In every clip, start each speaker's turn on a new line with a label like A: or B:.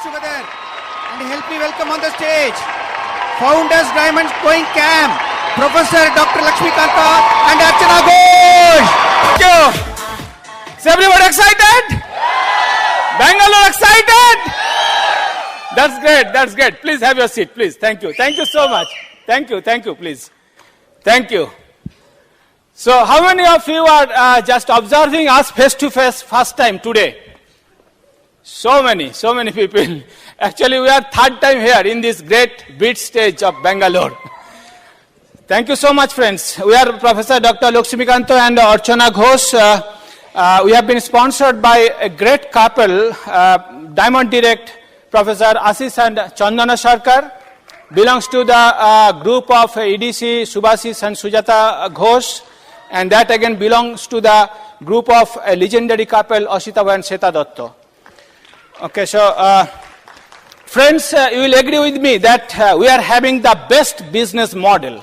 A: together and help me welcome on the stage Founders Diamond Going Camp, Professor Dr. Lakshmi, Kanta and Archana Ghosh.
B: Thank you. Is everybody excited? Bangalore excited? That's great, that's great. Please have your seat, please. Thank you. Thank you so much. Thank you, please. Thank you. So how many of you are just observing us face to face first time today? So many people. Actually, we are third time here in this great beach stage of Bangalore. Thank you so much, friends. We are Professor Dr. Lakshmi Kanta and Archana Ghosh. We have been sponsored by a great couple, Diamond Direct, Professor Ashish and Chandana Sarkar, belongs to the group of EDC, Subhasis and Sujata Ghosh, and that again belongs to the group of a legendary couple, Ashita and Sheta Dotto. Okay, so friends, you will agree with me that we are having the best business model.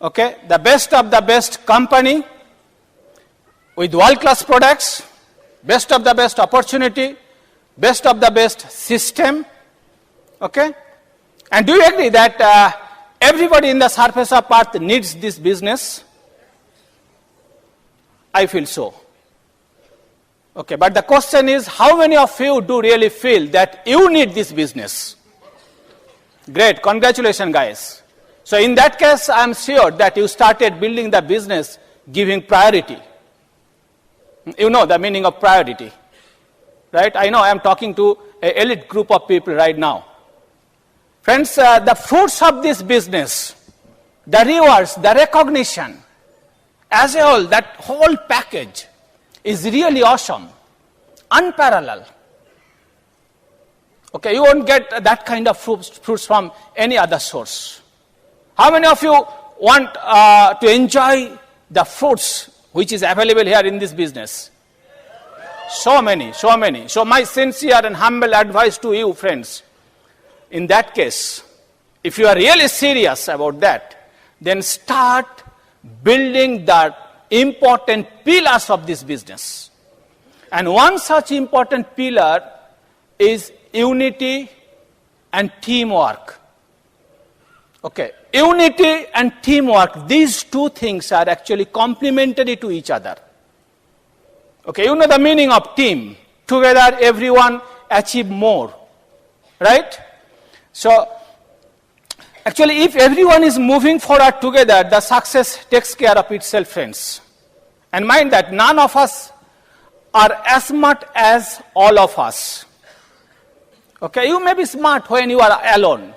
B: Okay, the best of the best company with world-class products, best of the best opportunity, best of the best system. Okay, and do you agree that everybody in the surface of earth needs this business? I feel so. Okay, but the question is, how many of you do really feel that you need this business? Great, congratulations, guys. So in that case, I am sure that you started building the business giving priority. You know the meaning of priority, right? I know I am talking to an elite group of people right now. Friends, the fruits of this business, the rewards, the recognition, as a whole, that whole package is really awesome, unparalleled. Okay, you won't get that kind of fruits from any other source. How many of you want to enjoy the fruits which is available here in this business? So many. So my sincere and humble advice to you, friends, in that case, if you are really serious about that, then start building the important pillars of this business. And one such important pillar is unity and teamwork. Okay, unity and teamwork, these two things are actually complementary to each other. Okay, you know the meaning of team. Together everyone achieve more, right? So actually, if everyone is moving forward together, the success takes care of itself, friends. And mind that none of us are as smart as all of us. Okay, you may be smart when you are alone,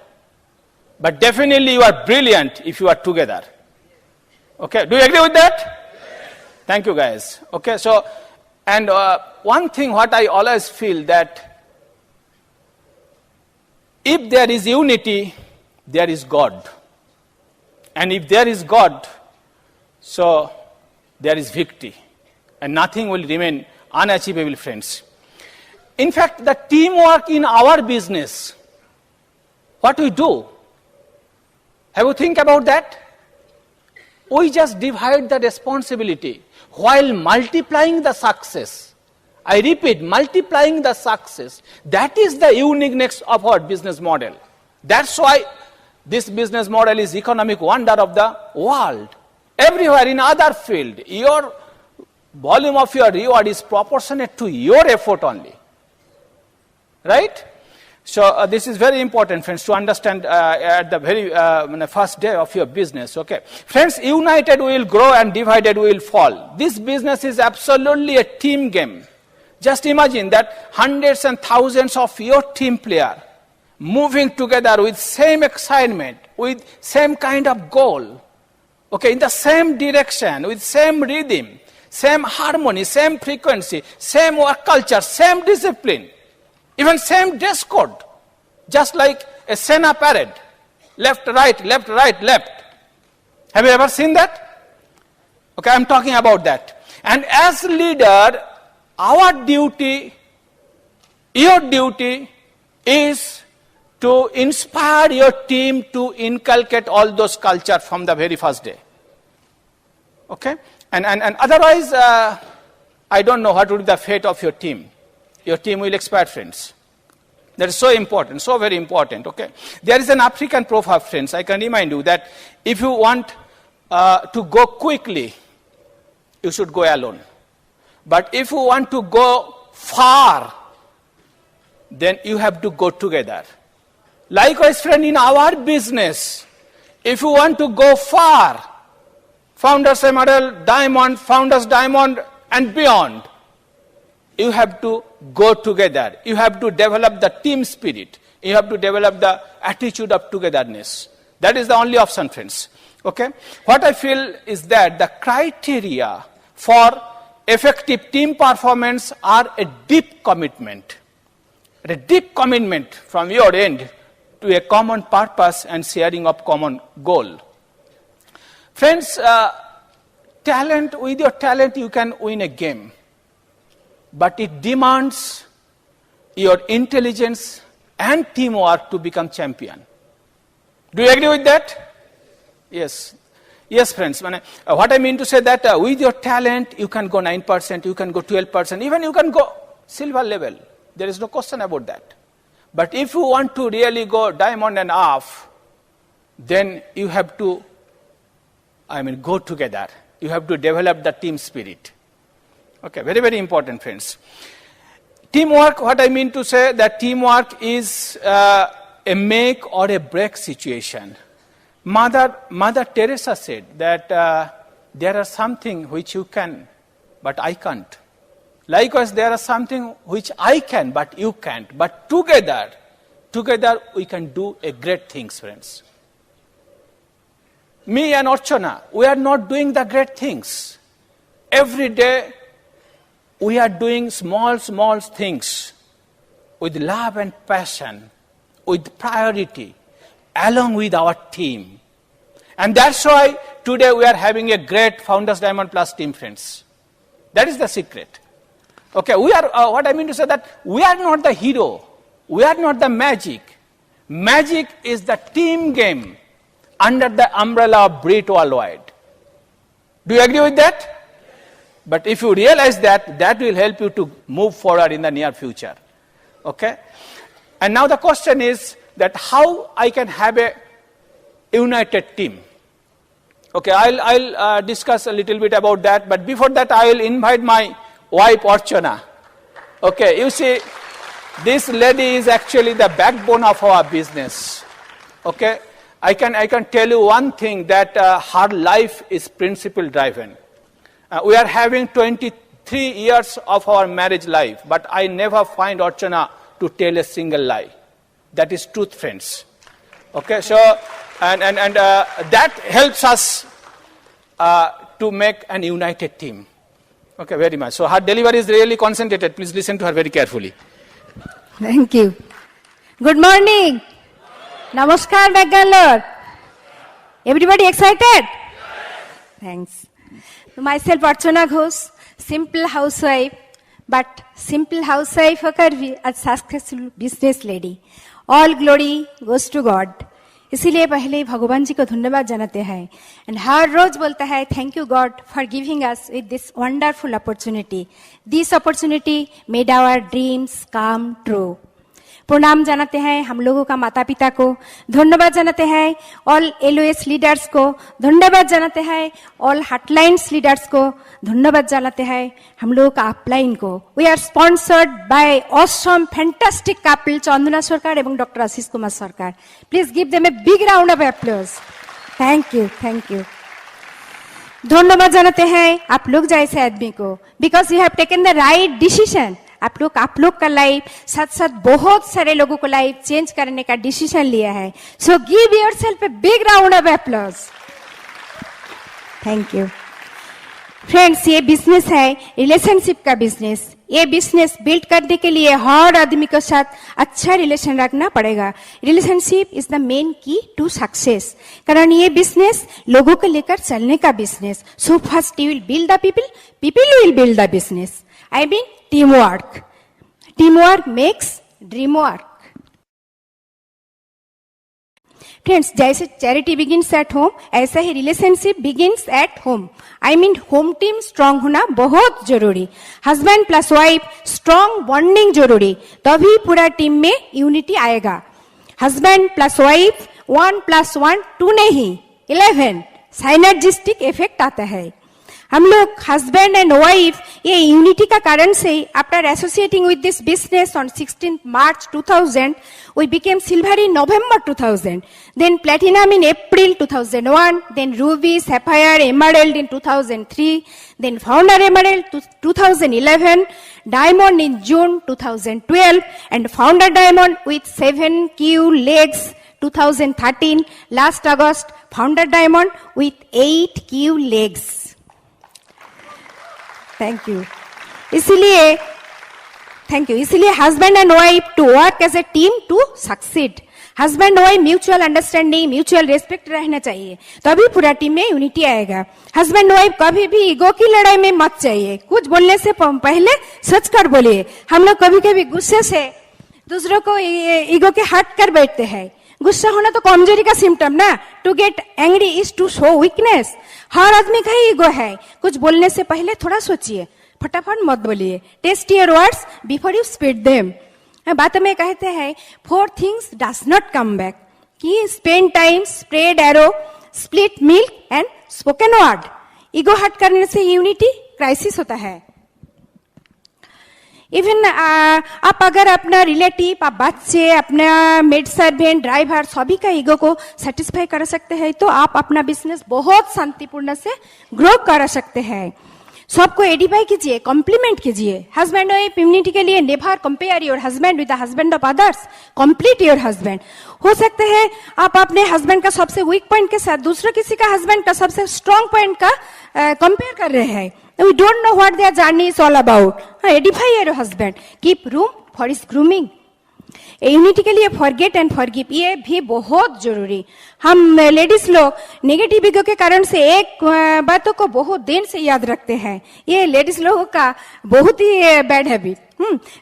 B: but definitely you are brilliant if you are together. Okay, do you agree with that? Yes. Thank you, guys. Okay, so, and one thing what I always feel that if there is unity, there is God. And if there is God, so there is victory. And nothing will remain unachievable, friends. In fact, the teamwork in our business, what we do, have you think about that? We just divide the responsibility while multiplying the success. I repeat, multiplying the success. That is the uniqueness of our business model. That's why this business model is economic wonder of the world. Everywhere in other field, your volume of your reward is proportionate to your effort only. Right? So this is very important, friends, to understand at the very first day of your business. Okay, friends, united we will grow and divided we will fall. This business is absolutely a team game. Just imagine that hundreds and thousands of your team players moving together with same excitement, with same kind of goal, okay, in the same direction, with same rhythm, same harmony, same frequency, same work culture, same discipline, even same dress code, just like a Sena parade, left, right, left, right, left. Have you ever seen that? Okay, I'm talking about that. And as leader, our duty, your duty is to inspire your team to inculcate all those culture from the very first day. Okay? And otherwise, I don't know what would be the fate of your team. Your team will expire, friends. That is so important, so very important, okay? There is an African proverb, friends. I can remind you that if you want to go quickly, you should go alone. But if you want to go far, then you have to go together. Likewise, friend, in our business, if you want to go far, Founders Emerald, Diamond, Founders Diamond, and beyond, you have to go together. You have to develop the team spirit. You have to develop the attitude of togetherness. That is the only option, friends. Okay? What I feel is that the criteria for effective team performance are a deep commitment. A deep commitment from your end to a common purpose and sharing of common goal. Friends, with your talent you can win a game. But it demands your intelligence and teamwork to become champion. Do you agree with that? Yes. Yes, friends. What I mean to say that with your talent, you can go 9%, you can go 12%, even you can go silver level. There is no question about that. But if you want to really go diamond and off, then you have to, go together. You have to develop the team spirit. Okay, very, very important, friends. Teamwork, what I mean to say, that teamwork is a make or a break situation. Mother Teresa said that there are something which you can, but I can't. Likewise, there are something which I can, but you can't. But together we can do a great things, friends. Me and Archana, we are not doing the great things. Every day, we are doing small things with love and passion, with priority, along with our team. And that's why today we are having a great Founders Diamond Plus team, friends. That is the secret. Okay, we are, what I mean to say that we are not the hero. We are not the magic. Magic is the team game under the umbrella of Brit Worldwide. Do you agree with that? But if you realize that, that will help you to move forward in the near future. Okay? And now the question is that how I can have a united team. Okay, I'll discuss a little bit about that. But before that, I will invite my wife, Archana. Okay, you see, this lady is actually the backbone of our business. Okay? I can tell you one thing, that her life is principle driven. We are having 23 years of our marriage life, but I never find Archana to tell a single lie. That is truth, friends. Okay, so, and that helps us to make an united team. Okay, very much. So her delivery is really concentrated. Please listen to her very carefully.
C: Thank you. Good morning. Namaskar, Bangalore. Everybody excited? Thanks. Myself, Archana Ghosh, simple housewife, but simple housewife होकर भी a successful business lady. All glory goes to God. इसीलिए पहले भगवान जी को धन्यवाद जनाते हैं. And हर रोज बोलता है, thank you God for giving us with this wonderful opportunity. This opportunity made our dreams come true. प्रणाम जनाते हैं हम लोगों का माता पिता को, धन्यवाद जनाते हैं ऑल एलओएस लीडर्स को, धन्यवाद जनाते हैं ऑल हॉटलाइंस लीडर्स को, धन्यवाद जनाते हैं हम लोगों का अपलाइन को. We are sponsored by awesome fantastic couple Chandana Sarkar एवं doctor Ashish Kumar Sarkar. Please give them a big round of applause. Thank you, thank you. धन्यवाद जनाते हैं आप लोग जैसे आदमी को, because you have taken the right decision. आप लोग का लाइफ साथ साथ बहुत सारे लोगों को लाइफ चेंज करने का डिसीजन लिया है. So give yourself A big round of applause. Thank you. Friends, ये बिजनेस है रिलेशनशिप का बिजनेस. ये बिजनेस बिल्ड करने के लिए हर आदमी के साथ अच्छा रिलेशन रखना पड़ेगा. Relationship is the main key to success. कारण ये बिजनेस लोगों को लेकर चलने का business. So first you will build the people, people will build the business. I mean teamwork. Teamwork makes dream work. Friends, जैसे चैरिटी बिगिंस एट होम, ऐसा ही relationship begins at home. I mean home team strong होना बहुत जरूरी। Husband plus wife strong bonding जरूरी, तभी पूरा team में यूनिटी आएगा। हस्बैंड प्लस वाइफ 1 + 1 2 नहीं 11 साइनर्जिस्टिक इफेक्ट आता है। हम लोग हस्बैंड एंड वाइफ ये यूनिटी का कारण से after associating with this business on 16 March 2000 we became silver in November 2000, then platinum in April 2001, then ruby, sapphire, emerald in 2003, then founder emerald 2011, diamond in June 2012, and founder diamond with 7Q legs 2013, last August founder diamond with 8Q legs. Thank you. इसीलिए husband and wife to work as a team to succeed. Husband wife mutual understanding, mutual respect रहना चाहिए, तभी पूरा team में unity आएगा। Husband wife कभी भी ego की लड़ाई में मत चाहिए। कुछ बोलने से पहले सोच कर बोलिए। हम लोग कभी कभी गुस्से से दूसरों को ईगो के हट कर बैठते हैं। गुस्सा होना तो कमजोरी का सिम्टम ना। To get angry is to show weakness. हर आदमी का ही ईगो है। कुछ बोलने से पहले थोड़ा सोचिए, फटाफट मत बोलिए। Test your words before you speed them. बात में कहते हैं 4 things does not come back, कि spend time, spread arrow, split milk and spoken word. Ego हट करने से यूनिटी क्राइसिस होता है। इवन आप अगर अपना रिलेटिव, आप बच्चे, अपना मेड सर्वेंट, ड्राइवर सभी का ईगो को सेटिस्फाई कर सकते हैं, तो आप अपना बिजनेस बहुत शांतिपूर्ण से ग्रो कर सकते हैं। सबको एडिफाई कीजिए, कॉम्प्लीमेंट कीजिए। हस्बैंड वाइफ यूनिटी के लिए never compare your husband with the husband of others, complete your husband. हो सकते हैं आप अपने हस्बैंड का सबसे वीक पॉइंट के साथ दूसरे किसी का हस्बैंड का सबसे स्ट्रॉन्ग पॉइंट का कंपेयर कर रहे हैं। We don't know what their journey is all about. Edify your husband. Keep room for his grooming. Unity के लिए फॉरगेट एंड फॉरगिव ये भी बहुत जरूरी। हम लेडीज लोग नेगेटिव ईगो के कारण से एक बातों को बहुत दिन से याद रखते हैं। ये लेडीज लोगों का बहुत ही बैड हैबिट।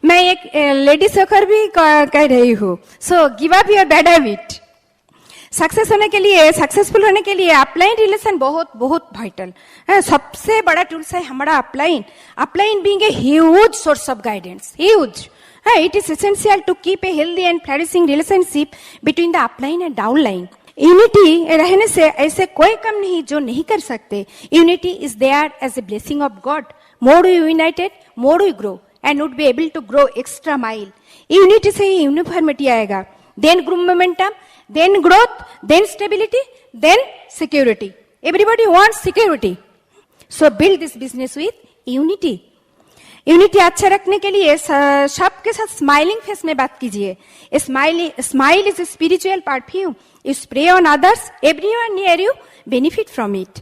C: मैं एक लेडीज होकर भी कह रही हूँ। So give up your bad habit. Success होने के लिए, सक्सेसफुल होने के लिए अपलाइन रिलेशन बहुत बहुत वाइटल है। सबसे बड़ा टूल्स है हमारा upline. Upline being a huge source of guidance, huge. It is essential to keep a healthy and flourishing relationship between the upline and downline. Unity रहने से ऐसे कोई काम नहीं जो नहीं कर सकते। Unity is there as a blessing of God. More we united, more we grow and would be able to grow extra mile. Unity से ही यूनिफॉर्मिटी आएगा, then group momentum, then growth, then stability, then security. Everybody wants security. So build this business with unity. Unity अच्छा रखने के लिए सबके साथ smiling face में बात कीजिए। Smile is a spiritual perfume. You spray on others, everyone near you benefit from it.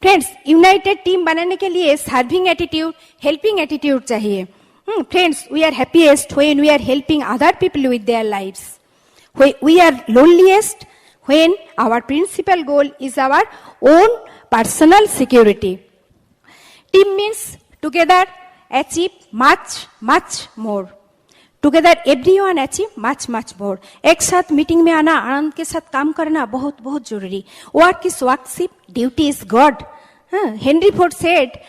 C: Friends, united team बनाने के लिए सर्विंग एटीट्यूड, हेल्पिंग एटीट्यूड चाहिए। Friends, we are happiest when we are helping other people with their lives. We are loneliest when our principal goal is our own personal security. Team means together achieve much, much more. Together everyone achieve much, much more. एक साथ meeting में आना, आनंद के साथ काम करना बहुत बहुत जरूरी। Work is worship, duty is God. Henry Ford said,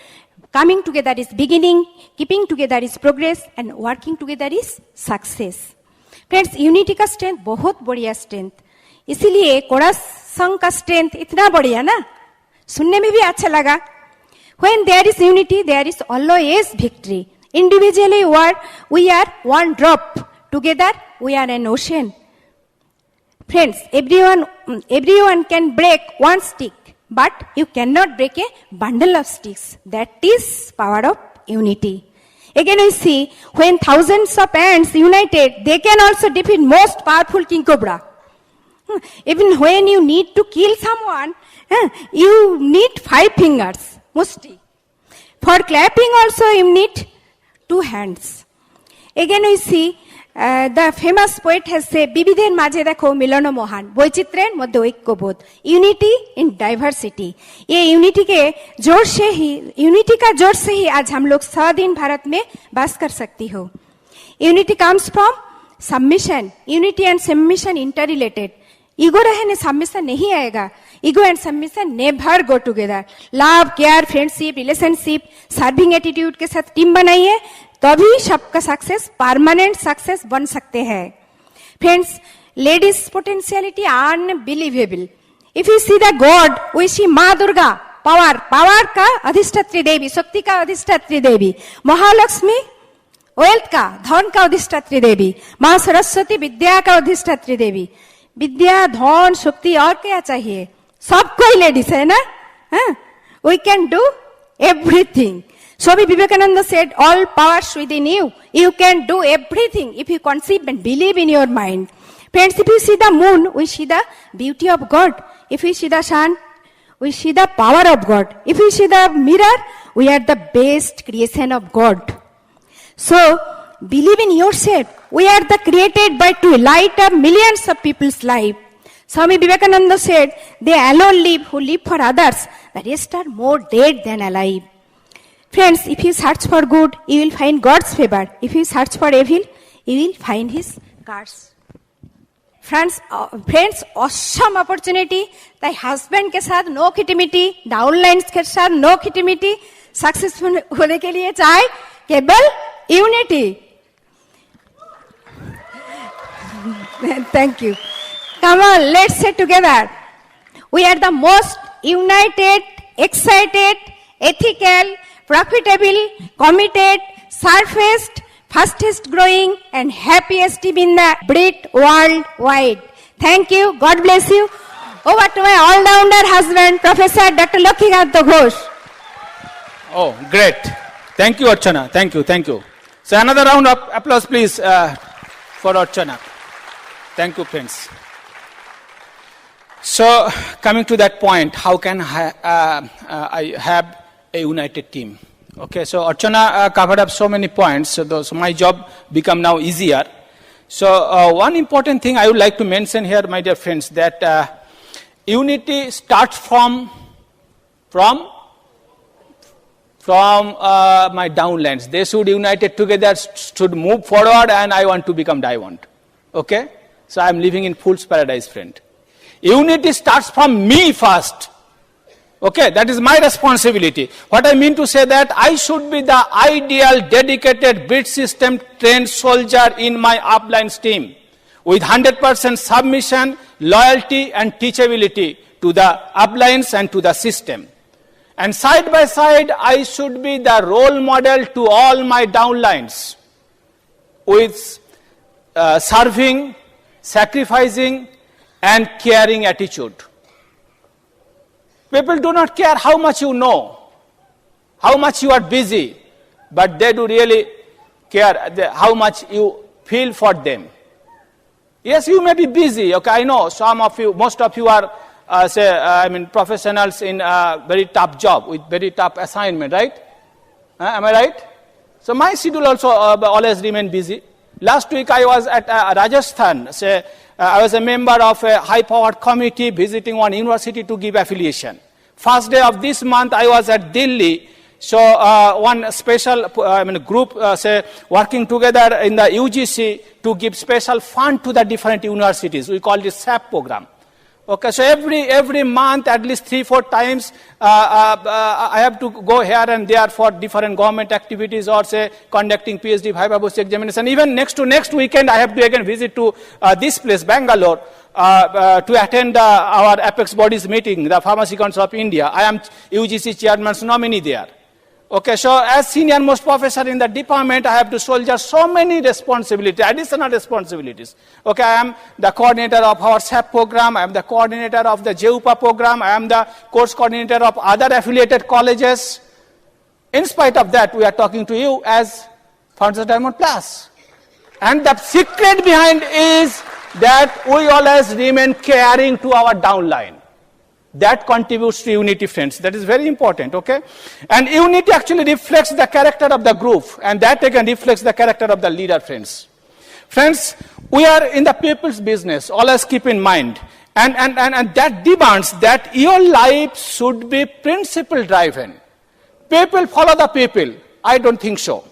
C: coming together is beginning, keeping together is progress, and working together is success. Friends, unity का स्ट्रेंथ बहुत बढ़िया स्ट्रेंथ। इसीलिए कोड़ा संघ का स्ट्रेंथ इतना बढ़िया ना, सुनने में भी अच्छा लगा। When there is unity, there is always victory. Individually, we are one drop. Together, we are an ocean. Friends, everyone can break one stick, but you cannot break a bundle of sticks. That is power of unity. Again we see, when thousands of ants united, they can also defeat most powerful king cobra. Even when you need to kill someone, you need 5 fingers, musti. For clapping also you need 2 hands. Again we see, the famous poet has said, বিবিধের মাঝে দেখো মিলন মহান, বৈচিত্র্যের মধ্যে ঐক্যবোধ। Unity in diversity. ये unity का जोर से ही आज हम लोग स्वाधीन भारत में बास कर सकती हो। Unity comes from submission. Unity and submission inter related. Ego रहने सबमिशन नहीं आएगा. Ego and submission never go together. Love, care, friendship, relationship, serving attitude के साथ टीम बनाइए, तभी सबका सक्सेस परमानेंट सक्सेस बन सकते हैं. Friends, ladies potentiality unbelievable. If you see the god, we see माँ दुर्गा, पावर का अधिष्ठात्री देवी, शक्ति का अधिष्ठात्री देवी. महालक्ष्मी वेल्थ का, धन का अधिष्ठात्री देवी. माँ सरस्वती विद्या का अधिष्ठात्री देवी. विद्या, धन, शक्ति और क्या चाहिए? सब कोई लेडीज है ना. We can do everything. Swami Vivekananda said, all powers within you. You can do everything if you conceive and believe in your mind. Friends, if you see the moon, we see the beauty of God. If we see the sun, we see the power of God. If we see the mirror, we are the best creation of God. So, believe in yourself. We are the created by to light up millions of people's life. Swami Vivekananda said, they alone live who live for others. The rest are more dead than alive. Friends, if you search for good, you will find God's favor. If you search for evil, you will find His curse. Friends, awesome opportunity. ताई husband के साथ no खिटीमिटी, downlines के साथ no खिटीमिटी, successful होने के लिए चाहे केवल unity. Thank you. Come on, let's say together. We are the most united, excited, ethical, profitable, committed, surfaced, fastest growing and happiest team in the breed worldwide. Thank you. God bless you. Over to my all-rounder husband, Professor Dr. Kanta Ghosh.
B: Oh, great. Thank you, Archana. Thank you. So another round of applause, please, for Archana. Thank you, friends. So coming to that point, how can I have a united team? Okay, so Archana covered up so many points, so my job become now easier. So one important thing I would like to mention here, my dear friends, that unity starts from my downlines. They should united together, should move forward, and I want to become diamond. Okay, so I am living in fool's paradise, friend. Unity starts from me first. Okay, that is my responsibility. What I mean to say that I should be the ideal, dedicated, bid system trained soldier in my uplines team with 100% submission, loyalty and teachability to the uplines and to the system. And side by side, I should be the role model to all my downlines with serving, sacrificing and caring attitude. People do not care how much you know, how much you are busy, but they do really care how much you feel for them. Yes, you may be busy. Okay, I know some of you, most of you are, professionals in a very tough job with very tough assignment, right? Am I right? So my schedule also always remain busy. Last week I was at Rajasthan. I was a member of a high-powered committee visiting one university to give affiliation. First day of this month, I was at Delhi. So one special group working together in the UGC to give special fund to the different universities. We call this SAP program. Okay, so every month, at least 3-4 times, I have to go here and there for different government activities or conducting PhD Viva Voce examination. Even next weekend, I have to again visit to this place, Bangalore, to attend our Apex Bodies meeting, the Pharmacy Council of India. I am UGC chairman's nominee there. Okay, so as senior most professor in the department, I have to soldier so many responsibilities, additional responsibilities. Okay, I am the coordinator of our SAP program, I am the coordinator of the JUPA program, I am the course coordinator of other affiliated colleges. In spite of that, we are talking to you as Founders Diamond Plus. And the secret behind is that we always remain caring to our downline. That contributes to unity, friends. That is very important, okay? And unity actually reflects the character of the group, and that again reflects the character of the leader, friends. Friends, we are in the people's business, always keep in mind. And that demands that your life should be principle-driven. People follow the people. I don't think so.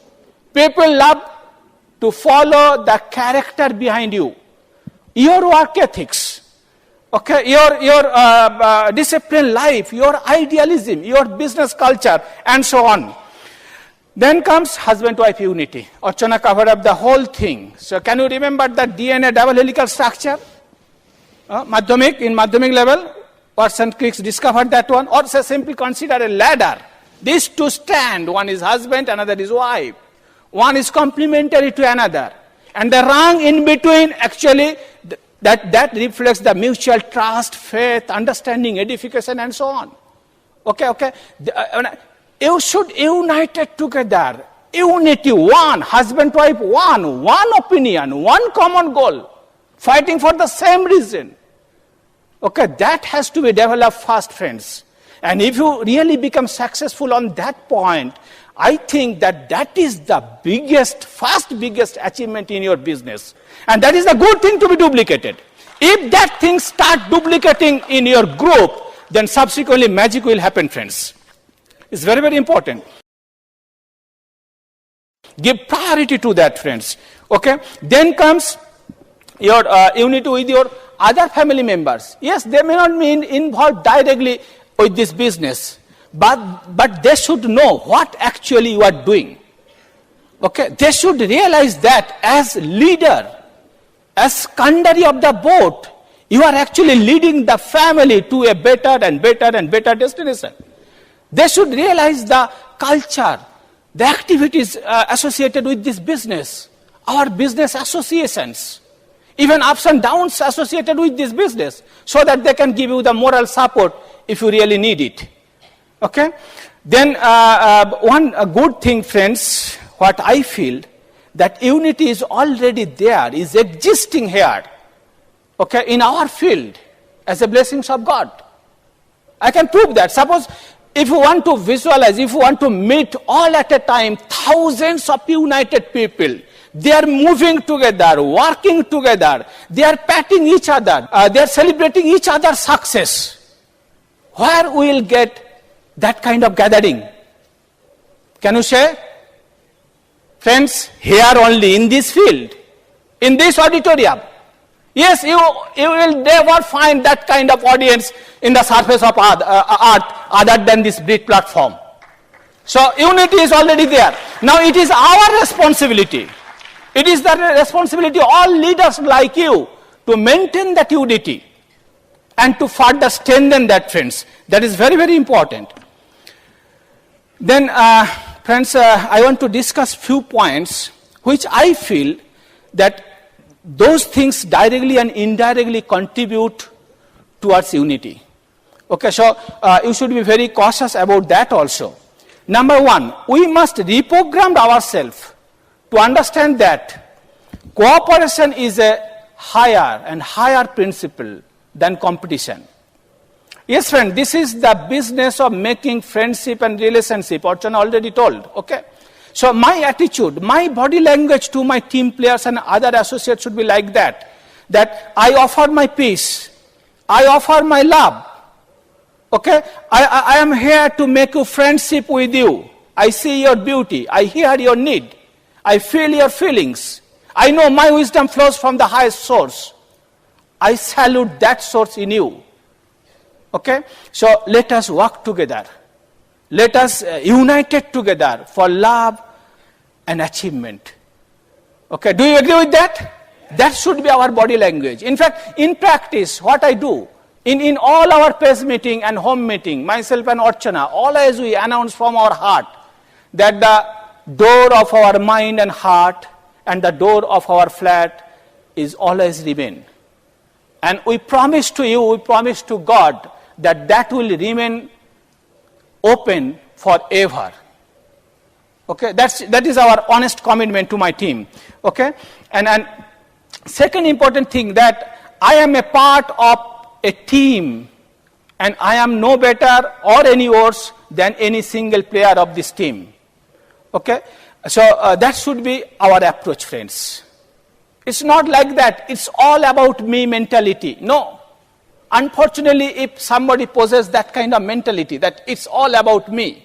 B: People love to follow the character behind you. Your work ethics. Okay, your disciplined life, your idealism, your business culture, and so on. Then comes husband-wife unity. Archana covered up the whole thing. So can you remember that DNA double helical structure? In Madhyamik level, Watson Crick discovered that one. Or say simply consider a ladder. These two stand. One is husband, another is wife. One is complementary to another. And the rung in between actually that reflects the mutual trust, faith, understanding, edification, and so on. Okay. You should unite it together. Unity, one, husband, wife, one opinion, one common goal, fighting for the same reason. Okay, that has to be developed fast, friends. And if you really become successful on that point, I think that is the biggest achievement in your business. And that is a good thing to be duplicated. If that thing start duplicating in your group, then subsequently magic will happen, friends. It's very, very important. Give priority to that, friends. Okay? Then comes your unity with your other family members. Yes, they may not be involved directly with this business, but they should know what actually you are doing. Okay? They should realize that as leader, as Kandari of the boat, you are actually leading the family to a better and better destination. They should realize the culture, the activities associated with this business, our business associations, even ups and downs associated with this business, so that they can give you the moral support if you really need it. Okay? Then one good thing, friends, what I feel, that unity is already there, is existing here, okay, in our field, as a blessings of God. I can prove that. Suppose if you want to visualize, if you want to meet all at a time, thousands of united people, they are moving together, working together, they are patting each other, they are celebrating each other's success. Where we will get that kind of gathering? Can you say? Friends, here only, in this field, in this auditorium. Yes, you will never find that kind of audience in the surface of earth other than this big platform. So unity is already there. Now it is our responsibility. It is the responsibility of all leaders like you to maintain that unity and to further strengthen that, friends. That is very, very important. Then, friends, I want to discuss few points which I feel that those things directly and indirectly contribute towards unity. Okay, so you should be very cautious about that also. Number one, we must reprogram ourselves to understand that cooperation is a higher principle than competition. Yes, friend, this is the business of making friendship and relationship. Archana already told. Okay. So my attitude, my body language to my team players and other associates should be like that. That I offer my peace. I offer my love. Okay. I am here to make a friendship with you. I see your beauty. I hear your need. I feel your feelings. I know my wisdom flows from the highest source. I salute that source in you. Okay? So let us work together. Let us unite together for love and achievement. Okay? Do you agree with that? That should be our body language. In fact, in practice, what I do, in all our press meeting and home meeting, myself and Archana, always we announce from our heart that the door of our mind and heart and the door of our flat is always remain. And we promise to you, we promise to God that will remain open forever. Okay, that is our honest commitment to my team. Okay, and second important thing, that I am a part of a team, and I am no better or any worse than any single player of this team. Okay, so that should be our approach, friends. It's not like that. It's all about me mentality. No. Unfortunately, if somebody possesses that kind of mentality, that it's all about me,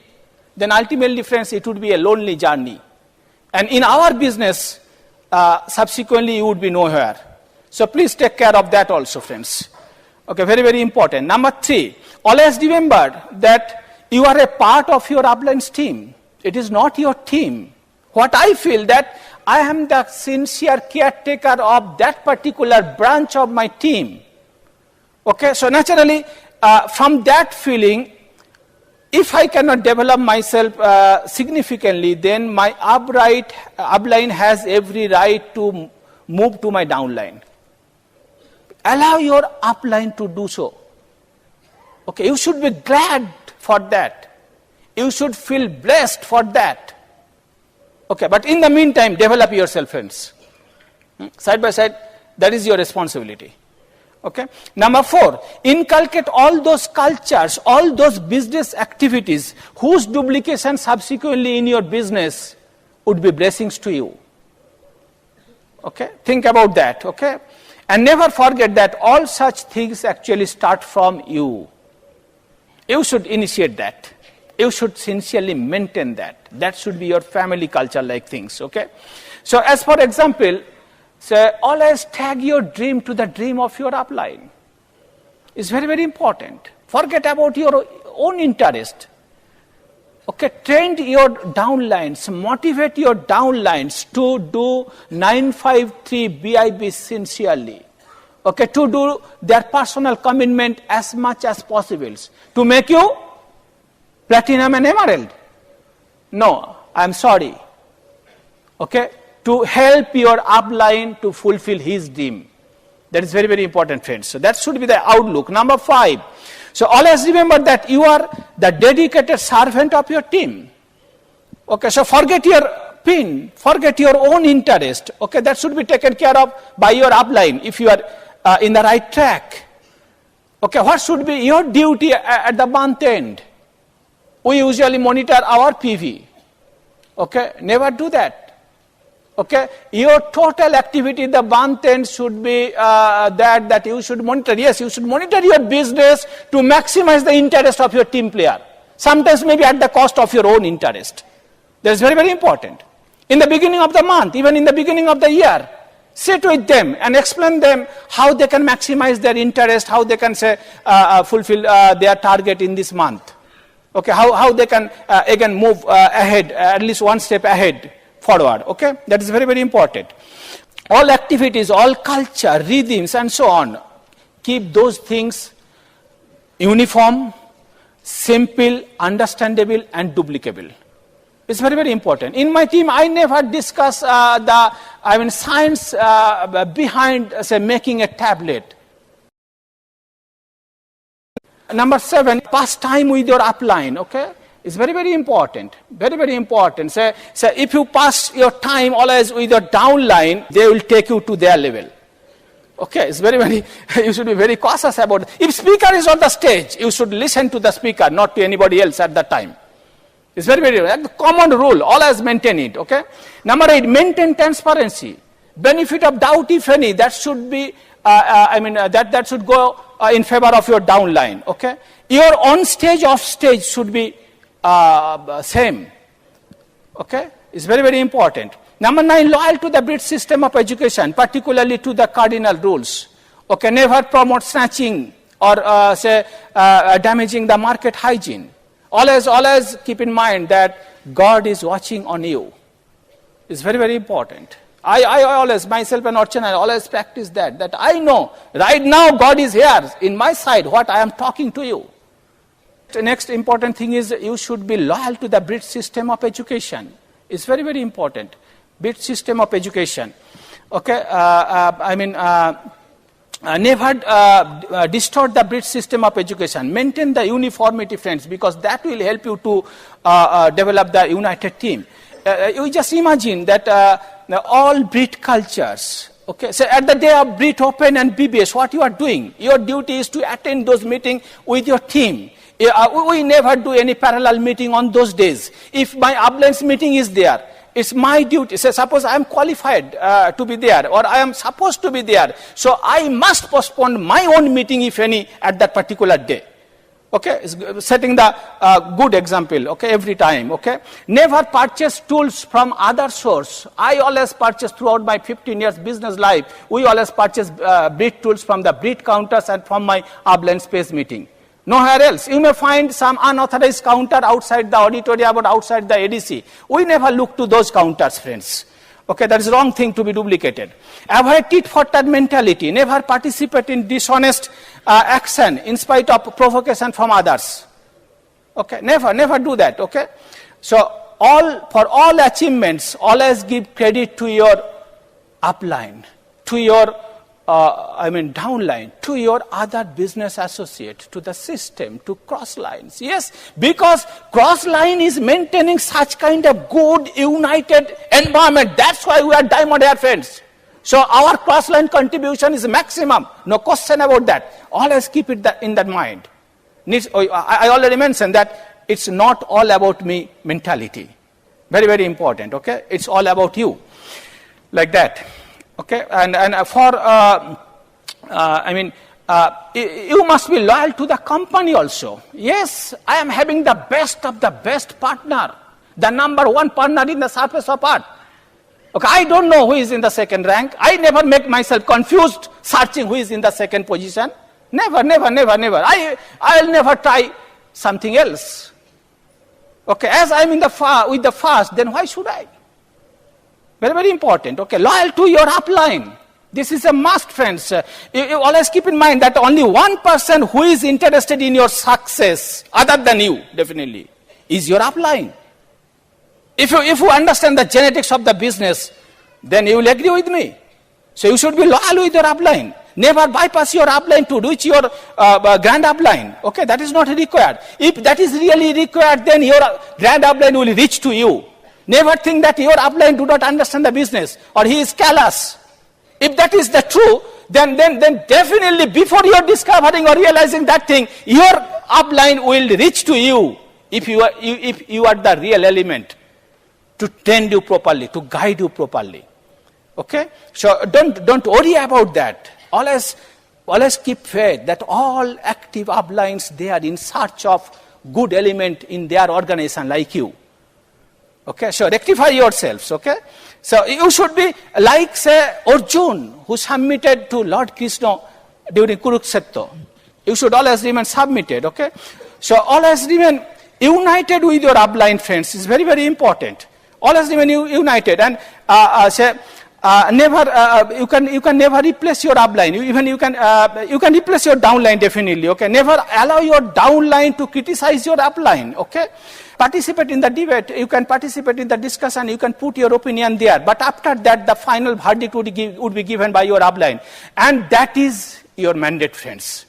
B: then ultimately, friends, it would be a lonely journey. And in our business, subsequently, you would be nowhere. So please take care of that also, friends. Okay, very, very important. Number 3, always remember that you are a part of your upline's team. It is not your team. What I feel that I am the sincere caretaker of that particular branch of my team. Okay, so naturally, from that feeling, if I cannot develop myself significantly, then my upline has every right to move to my downline. Allow your upline to do so. Okay, you should be glad for that. You should feel blessed for that. Okay, but in the meantime, develop yourself, friends. Side by side, that is your responsibility. Okay. Number 4, inculcate all those cultures, all those business activities whose duplication subsequently in your business would be blessings to you. Okay. Think about that. Okay. And never forget that all such things actually start from you. You should initiate that. You should sincerely maintain that. That should be your family culture like things. Okay. So as for example, so always tag your dream to the dream of your upline. It's very, very important. Forget about your own interest. Okay, train your downlines, motivate your downlines to do 953 BIB sincerely. Okay, to do their personal commitment as much as possible. To make you platinum and emerald. No, I'm sorry. Okay. To help your upline to fulfill his dream. That is very, very important, friends. So that should be the outlook. Number 5. So always remember that you are the dedicated servant of your team. Okay, so forget your pin, forget your own interest. Okay, that should be taken care of by your upline if you are in the right track. Okay, what should be your duty at the month end? We usually monitor our PV. Okay, never do that. Okay, your total activity the month end should be that you should monitor. Yes, you should monitor your business to maximize the interest of your team player. Sometimes maybe at the cost of your own interest. That is very, very important. In the beginning of the month, even in the beginning of the year, sit with them and explain them how they can maximize their interest, how they can say fulfill their target in this month. Okay, how they can again move ahead, at least one step ahead. Forward, okay? That is very, very important. All activities, all culture, rhythms and so on, keep those things uniform, simple, understandable and duplicable. It's very, very important. In my team, I never discuss science behind, say, making a tablet. Number 7, pass time with your upline, okay? It's very, very important. Very, very important. So if you pass your time always with your downline, they will take you to their level. Okay, it's very, very, you should be very cautious about it. If speaker is on the stage, you should listen to the speaker, not to anybody else at that time. It's very, very, like the common rule, always maintain it, okay? Number 8, maintain transparency. Benefit of doubt, if any, that should be, that should go in favor of your downline, okay? Your on stage, off stage should be same, okay? It's very, very important. Number 9, loyal to the British system of education, particularly to the cardinal rules. Okay, never promote snatching or damaging the market hygiene. Always keep in mind that God is watching on you. It's very, very important. I always, myself and Archana, I always practice that I know right now God is here in my side, what I am talking to you. The next important thing is you should be loyal to the British system of education. It's very, very important. British system of education. Okay, never distort the British system of education. Maintain the uniformity, friends, because that will help you to develop the united team. You just imagine that all Brit cultures, okay, so at the day of Brit Open and BBS, what you are doing, your duty is to attend those meetings with your team. We never do any parallel meeting on those days. If my upline's meeting is there, it's my duty. So suppose I am qualified to be there or I am supposed to be there. So I must postpone my own meeting, if any, at that particular day. Okay, setting the good example, okay, every time, okay. Never purchase tools from other source. I always purchase throughout my 15 years business life. We always purchase breed tools from the breed counters and from my upline space meeting. Nowhere else. You may find some unauthorized counter outside the auditorium or outside the ADC. We never look to those counters, friends. Okay, that is the wrong thing to be duplicated. Avoid tit-for-tat mentality. Never participate in dishonest action in spite of provocation from others. Okay, never do that, okay. So, for all achievements, always give credit to your upline, to your downline, to your other business associate, to the system, to cross lines. Yes, because cross line is maintaining such kind of good, united environment. That's why we are diamond hair friends. So our cross line contribution is maximum. No question about that. Always keep it in that mind. I already mentioned that it's not all about me mentality. Very, very important, okay? It's all about you. Like that. Okay, and you must be loyal to the company also. Yes, I am having the best of the best partner, the number one partner in the surface of earth. Okay, I don't know who is in the second rank. I never make myself confused searching who is in the second position. Never. I'll never try something else. Okay, as I'm in with the first, then why should I? Very, very important. Okay, loyal to your upline. This is a must, friends. You always keep in mind that only one person who is interested in your success, other than you, definitely, is your upline. If you understand the genetics of the business, then you will agree with me. So you should be loyal with your upline. Never bypass your upline to reach your grand upline. Okay, that is not required. If that is really required, then your grand upline will reach to you. Never think that your upline do not understand the business or he is callous. If that is the true, then definitely before you are discovering or realizing that thing, your upline will reach to you if you are the real element to tend you properly, to guide you properly. Okay? So don't worry about that. Always keep faith that all active uplines, they are in search of good element in their organization like you. Okay, so rectify yourselves, okay? So you should be like, say, Arjuna, who submitted to Lord Krishna during Kurukshetra. You should always remain submitted, okay? So always remain united with your upline friends. It's very, very important. Always remain united and you can never replace your upline. You can replace your downline definitely, okay? Never allow your downline to criticize your upline, okay? Participate in the debate, you can participate in the discussion, you can put your opinion there. But after that, the final verdict would be given by your upline. And that is your mandate, friends.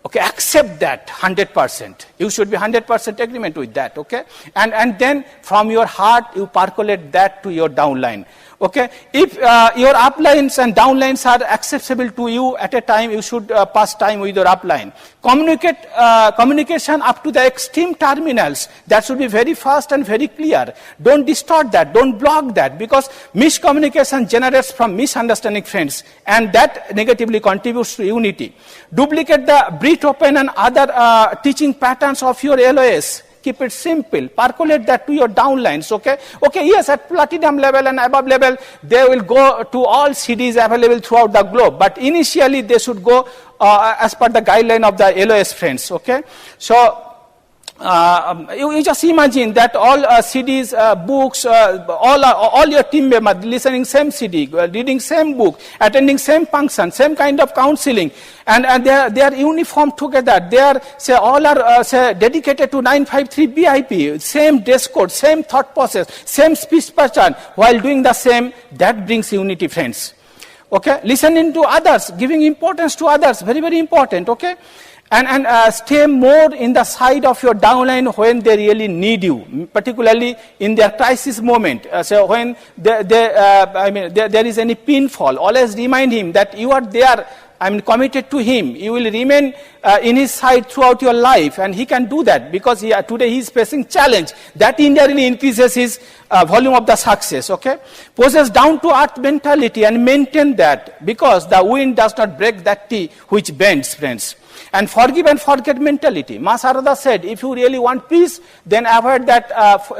B: Okay, accept that 100%. You should be 100% agreement with that, okay? And then from your heart, you percolate that to your downline. Okay, if your uplines and downlines are accessible to you at a time, you should pass time with your upline. Communication up to the extreme terminals, that should be very fast and very clear. Don't distort that, don't block that, because miscommunication generates from misunderstanding, friends, and that negatively contributes to unity. Duplicate the breed open and other teaching patterns of your LOS. Keep it simple. Percolate that to your downlines, okay? Okay, yes, at platinum level and above level, they will go to all CDs available throughout the globe. But initially, they should go as per the guideline of the LOS, friends, okay? So, you just imagine that all CDs, books, all your team members listening same CD, reading same book, attending same function, same kind of counseling, and they are uniform together. They are all are dedicated to 953 BIP, same dress code, same thought process, same speech pattern, while doing the same. That brings unity, friends. Okay, listening to others, giving importance to others, very, very important. Okay. And stay more in the side of your downline when they really need you, particularly in their crisis moment. So when there is any pinfall, always remind him that you are there committed to him, you will remain in his side throughout your life, and he can do that because today he is facing challenge. That indirectly increases his volume of the success, okay? Possess down-to-earth mentality and maintain that, because the wind does not break that tree which bends, friends. And forgive and forget mentality. Ma Sarada said, if you really want peace, then avoid that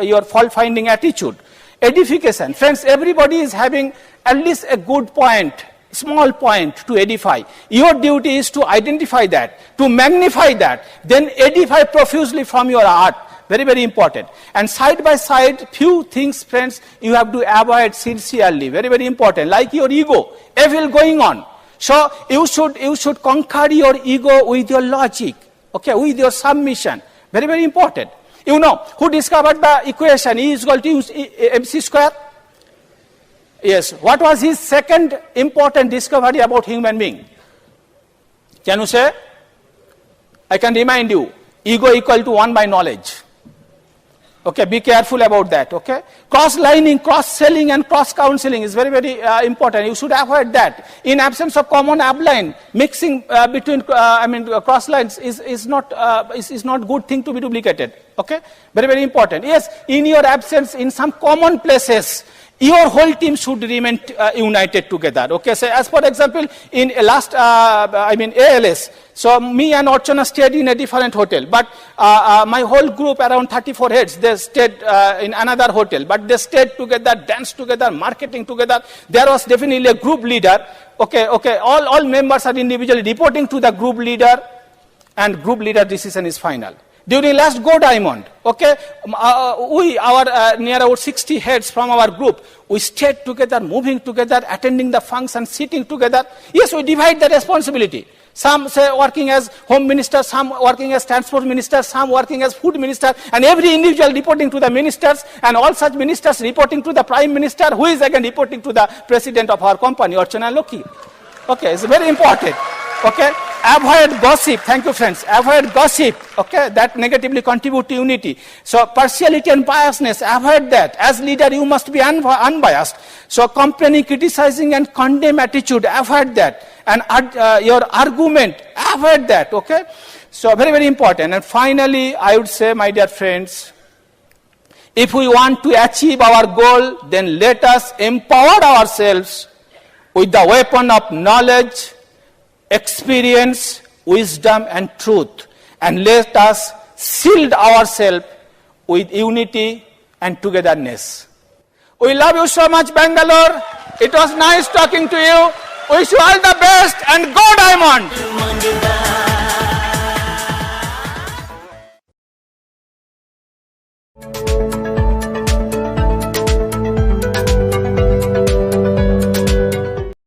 B: your fault-finding attitude. Edification. Friends, everybody is having at least a good point, small point to edify. Your duty is to identify that, to magnify that, then edify profusely from your heart. Very, very important. And side by side, few things, friends, you have to avoid sincerely. Very, very important. Like your ego, evil going on. So you should conquer your ego with your logic, okay, with your submission. Very, very important. You know, who discovered the equation E is equal to MC square? Yes. What was his second important discovery about human being? Can you say? I can remind you. Ego equal to 1 by knowledge. Okay, be careful about that, okay? Cross-lining, cross-selling and cross-counseling is very, very important. You should avoid that. In absence of common upline, mixing between, cross-lines is not good thing to be duplicated, okay? Very, very important. Yes, in your absence, in some common places, your whole team should remain united together. Okay, so as for example, in last, ALS, so me and Archana stayed in a different hotel, but my whole group, around 34 heads, they stayed in another hotel, but they stayed together, danced together, marketing together. There was definitely a group leader. Okay, all members are individually reporting to the group leader, and group leader decision is final. During last Go Diamond, okay, near about 60 heads from our group, we stayed together, moving together, attending the function, sitting together. Yes, we divide the responsibility. Some say working as home minister, some working as transport minister, some working as food minister, and every individual reporting to the ministers, and all such ministers reporting to the prime minister, who is again reporting to the president of our company, Archana Loki. Okay, it's very important. Okay, avoid gossip. Thank you, friends. Avoid gossip. Okay, that negatively contribute to unity. So partiality and biasness, avoid that. As leader, you must be unbiased. So complaining, criticizing, and condemn attitude, avoid that. And your argument, avoid that. Okay, so very, very important. And finally, I would say, my dear friends, if we want to achieve our goal, then let us empower ourselves with the weapon of knowledge, experience, wisdom, and truth, and let us shield ourselves with unity and togetherness. We love you so much, Bangalore. It was nice talking to you. Wish you all the best, and go Diamond!